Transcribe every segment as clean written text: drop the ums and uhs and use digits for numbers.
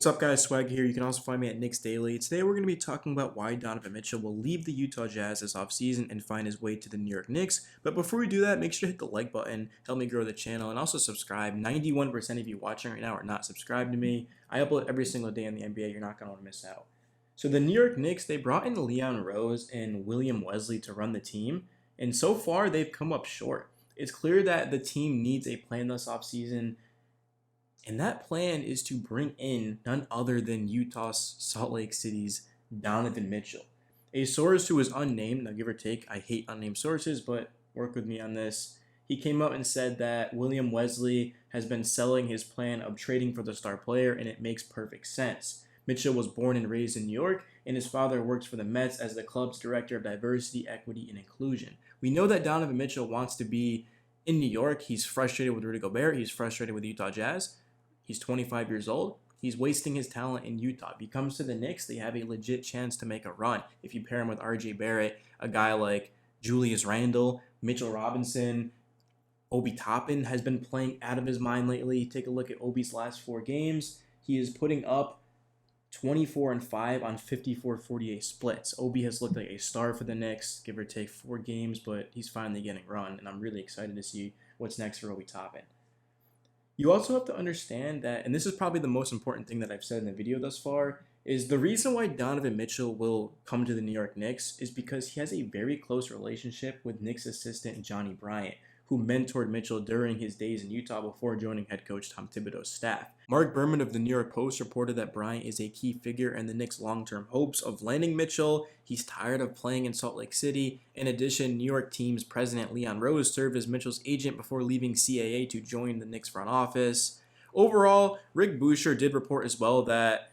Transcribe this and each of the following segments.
What's up, guys? Swag here. You can also find me at Knicks Daily. Today we're going to be talking about why Donovan Mitchell will leave the Utah Jazz this offseason and find his way to the New York Knicks. But before we do that, make sure to hit the like button, help me grow the channel, and also subscribe. 91% of you watching right now are not subscribed to me. I upload every single day in the NBA. You're not going to want to miss out. So the New York Knicks, they brought in Leon Rose and William Wesley to run the team, and so far they've come up short. It's clear that the team needs a plan this offseason. And that plan is to bring in none other than Utah's Salt Lake City's Donovan Mitchell. A source who is unnamed, now give or take, I hate unnamed sources, but work with me on this. He came up and said that William Wesley has been selling his plan of trading for the star player, and it makes perfect sense. Mitchell was born and raised in New York, and his father works for the Mets as the club's director of diversity, equity, and inclusion. We know that Donovan Mitchell wants to be in New York. He's frustrated with Rudy Gobert. He's frustrated with the Utah Jazz. He's 25 years old. He's wasting his talent in Utah. If he comes to the Knicks, they have a legit chance to make a run. If you pair him with RJ Barrett, a guy like Julius Randle, Mitchell Robinson, Obi Toppin has been playing out of his mind lately. Take a look at Obi's last 4 games. He is putting up 24-5 on 54-48 splits. Obi has looked like a star for the Knicks, give or take 4 games, but he's finally getting run, and I'm really excited to see what's next for Obi Toppin. You also have to understand that, and this is probably the most important thing that I've said in the video thus far, is the reason why Donovan Mitchell will come to the New York Knicks is because he has a very close relationship with Knicks assistant Johnny Bryant, who mentored Mitchell during his days in Utah before joining head coach Tom Thibodeau's staff. Mark Berman of the New York Post reported that Bryant is a key figure in the Knicks' long-term hopes of landing Mitchell. He's tired of playing in Salt Lake City. In addition, New York team's president Leon Rose served as Mitchell's agent before leaving CAA to join the Knicks front office. Overall, Rick Boucher did report as well that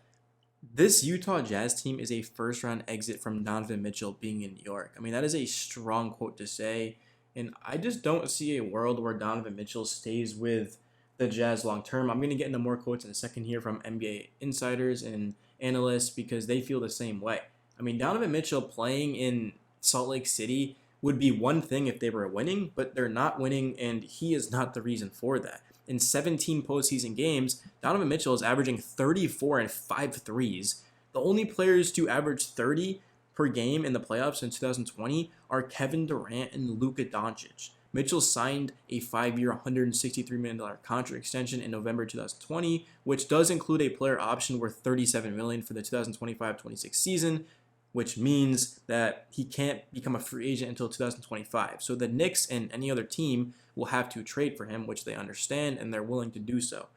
this Utah Jazz team is a first-round exit from Donovan Mitchell being in New York. I mean, that is a strong quote to say. And I just don't see a world where Donovan Mitchell stays with the Jazz long term. I'm going to get into more quotes in a second here from NBA insiders and analysts because they feel the same way. I mean, Donovan Mitchell playing in Salt Lake City would be one thing if they were winning, but they're not winning, and he is not the reason for that. In 17 postseason games, Donovan Mitchell is averaging 34 and 5 threes. The only players to average 30 per game in the playoffs in 2020 are Kevin Durant and Luka Doncic. Mitchell signed a 5-year, $163 million contract extension in November 2020, which does include a player option worth $37 million for the 2025-26 season, which means that he can't become a free agent until 2025. So the Knicks and any other team will have to trade for him, which they understand, and they're willing to do so.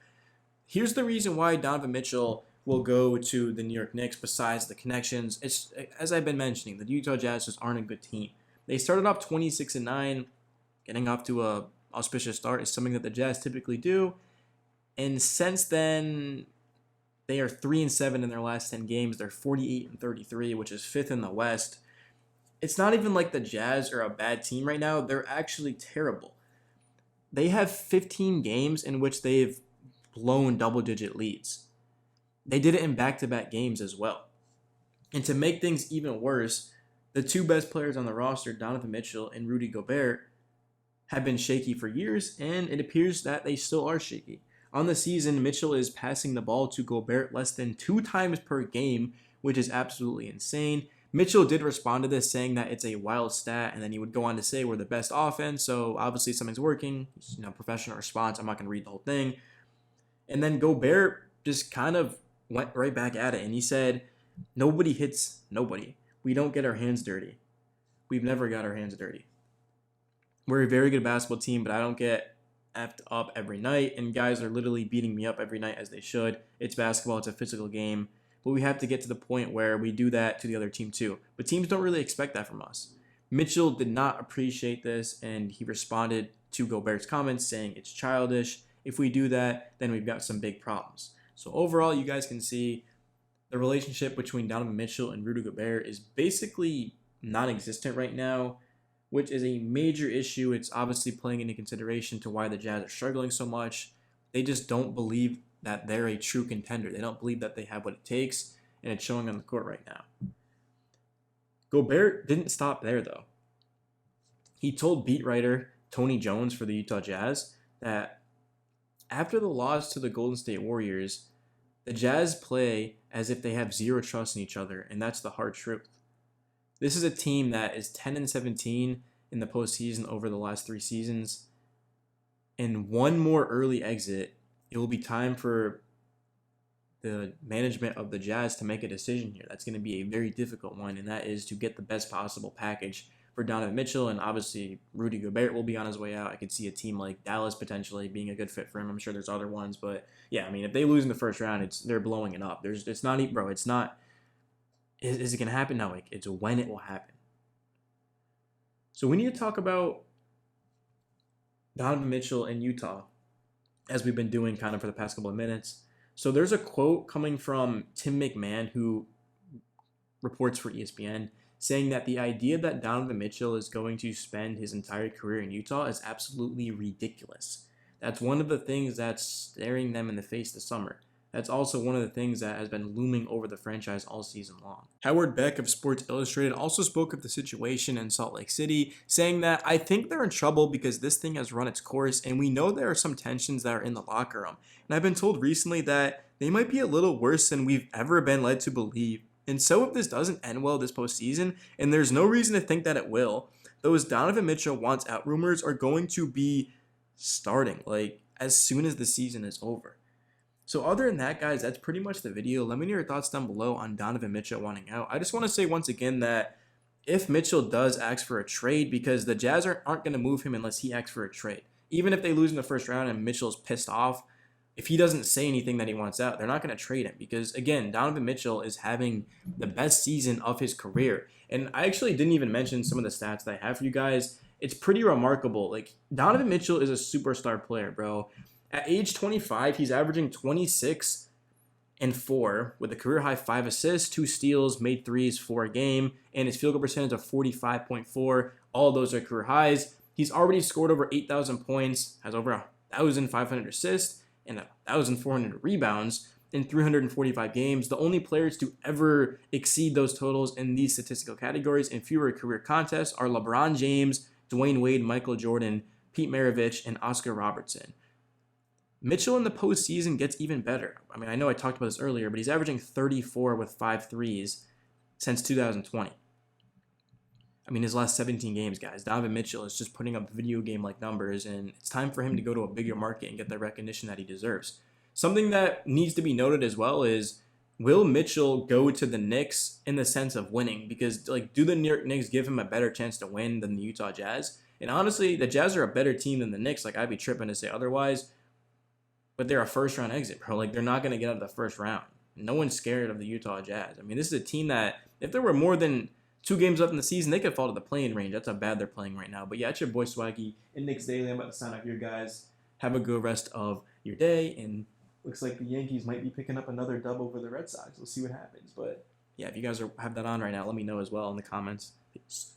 Here's the reason why Donovan Mitchell will go to the New York Knicks besides the connections. It's, as I've been mentioning, the Utah Jazz just aren't a good team. They started off 26-9. Getting off to a auspicious start is something that the Jazz typically do. And since then, they are 3-7 in their last 10 games. They're 48-33, which is 5th in the West. It's not even like the Jazz are a bad team right now. They're actually terrible. They have 15 games in which they've blown double-digit leads. They did it in back-to-back games as well. And to make things even worse, the 2 best players on the roster, Donovan Mitchell and Rudy Gobert, have been shaky for years, and it appears that they still are shaky. On the season, Mitchell is passing the ball to Gobert less than 2 times per game, which is absolutely insane. Mitchell did respond to this, saying that it's a wild stat, and then he would go on to say we're the best offense, so obviously something's working. Professional response. I'm not going to read the whole thing. And then Gobert just kind of went right back at it, and he said, nobody hits nobody. We don't get our hands dirty. We've never got our hands dirty. We're a very good basketball team, but I don't get effed up every night, and guys are literally beating me up every night as they should. It's basketball. It's a physical game, but we have to get to the point where we do that to the other team too. But teams don't really expect that from us. Mitchell did not appreciate this, and he responded to Gobert's comments saying it's childish. If we do that, then we've got some big problems. So overall, you guys can see the relationship between Donovan Mitchell and Rudy Gobert is basically non-existent right now, which is a major issue. It's obviously playing into consideration to why the Jazz are struggling so much. They just don't believe that they're a true contender. They don't believe that they have what it takes, and it's showing on the court right now. Gobert didn't stop there, though. He told beat writer Tony Jones for the Utah Jazz that after the loss to the Golden State Warriors, The Jazz play as if they have zero trust in each other, and that's the hard truth. This is a team that is 10-17 in the postseason over the last 3 seasons. And one more early exit, it will be time for the management of the Jazz to make a decision here. That's going to be a very difficult one, and that is to get the best possible package for Donovan Mitchell. And obviously, Rudy Gobert will be on his way out. I could see a team like Dallas potentially being a good fit for him. I'm sure there's other ones, but yeah, I mean, if they lose in the first round, they're blowing it up. It's not, bro. It's not. Is it going to happen? No, it's when it will happen. So we need to talk about Donovan Mitchell in Utah, as we've been doing kind of for the past couple of minutes. So there's a quote coming from Tim McMahon, who reports for ESPN, saying that the idea that Donovan Mitchell is going to spend his entire career in Utah is absolutely ridiculous. That's one of the things that's staring them in the face this summer. That's also one of the things that has been looming over the franchise all season long. Howard Beck of Sports Illustrated also spoke of the situation in Salt Lake City, saying that I think they're in trouble because this thing has run its course and we know there are some tensions that are in the locker room. And I've been told recently that they might be a little worse than we've ever been led to believe. And so if this doesn't end well this postseason, and there's no reason to think that it will, those Donovan Mitchell wants out rumors are going to be starting like as soon as the season is over. So other than that, guys, that's pretty much the video. Let me know your thoughts down below on Donovan Mitchell wanting out. I just want to say once again that if Mitchell does ask for a trade, because the Jazz aren't going to move him unless he asks for a trade. Even if they lose in the first round and Mitchell's pissed off, if he doesn't say anything that he wants out, they're not going to trade him. Because, again, Donovan Mitchell is having the best season of his career. And I actually didn't even mention some of the stats that I have for you guys. It's pretty remarkable. Like, Donovan Mitchell is a superstar player, bro. At age 25, he's averaging 26 and 4 with a career high 5 assists, 2 steals, made threes, 4 a game, and his field goal percentage of 45.4. All of those are career highs. He's already scored over 8,000 points, has over 1,500 assists, and 1,400 rebounds in 345 games. The only players to ever exceed those totals in these statistical categories in fewer career contests are LeBron James, Dwayne Wade, Michael Jordan, Pete Maravich, and Oscar Robertson. Mitchell in the postseason gets even better. I mean, I know I talked about this earlier, but he's averaging 34 with 5 threes since 2020. I mean, his last 17 games, guys. Donovan Mitchell is just putting up video game-like numbers, and it's time for him to go to a bigger market and get the recognition that he deserves. Something that needs to be noted as well is, will Mitchell go to the Knicks in the sense of winning? Because, like, do the New York Knicks give him a better chance to win than the Utah Jazz? And honestly, the Jazz are a better team than the Knicks. Like, I'd be tripping to say otherwise. But they're a first-round exit, bro. Like, they're not going to get out of the first round. No one's scared of the Utah Jazz. I mean, this is a team that, if there were more than 2 games left in the season, they could fall to the play-in range. That's how bad they're playing right now. But yeah, it's your boy Swaggy and Knicks Daily. I'm about to sign off here, guys. Have a good rest of your day. And looks like the Yankees might be picking up another dub over the Red Sox. We'll see what happens. But yeah, if you guys have that on right now, let me know as well in the comments. Peace.